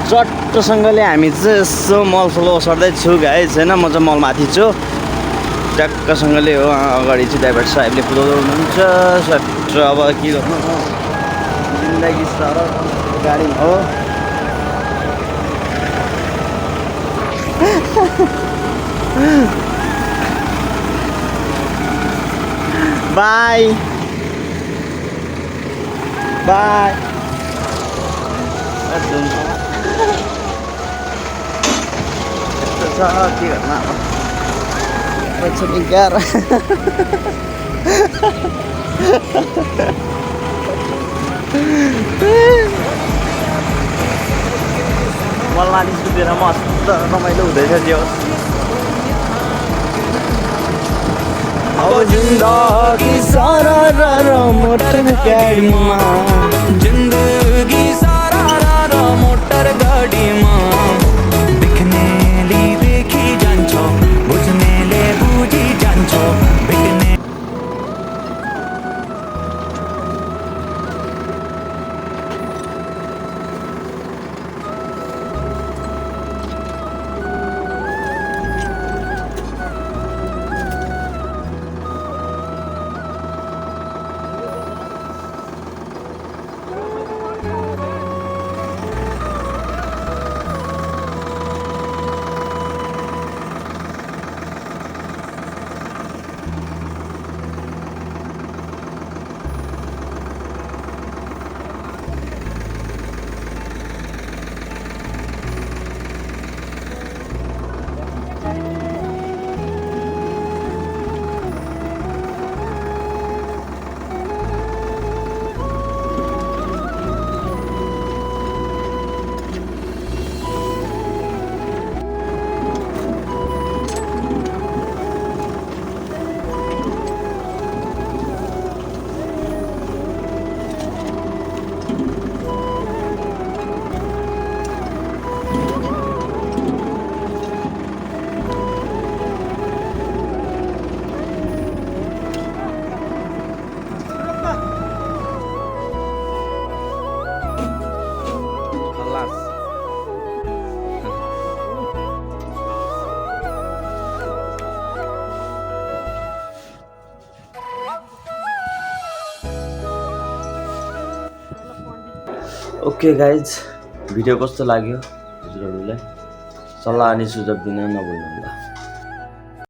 चट्टसँगले हामी चाहिँ यसो मल फलो सर्दैछु गाइस होइन। म चाहिँ मलमाथि छु ट्याक्कसँगले हो। अगाडि चाहिँ ड्राइभर साहेबले कुदाउँदै हुनुहुन्छ। सट्ट अब के गर्नु, जिन्दगी साह्रो गाडीमा हो। बाई बाई यस्तो छ के गर्नु अब निगार। मलमाथि सुतेर मस्त रमाइलो हुँदैछ त्यो। अब जिन्दगी सारा मोटर गाडीमा, जिन्दगी सारा मोटर गाडीमा, देख्नेले देखी जान्छ, बुझ्नेले बुझी जान्छ, भेट्ने ओके गाइज, भिडियो कस्तो लाग्यो हजुरहरूलाई? सल्लाह अनि सुझाव दिन नभुल्नु होला।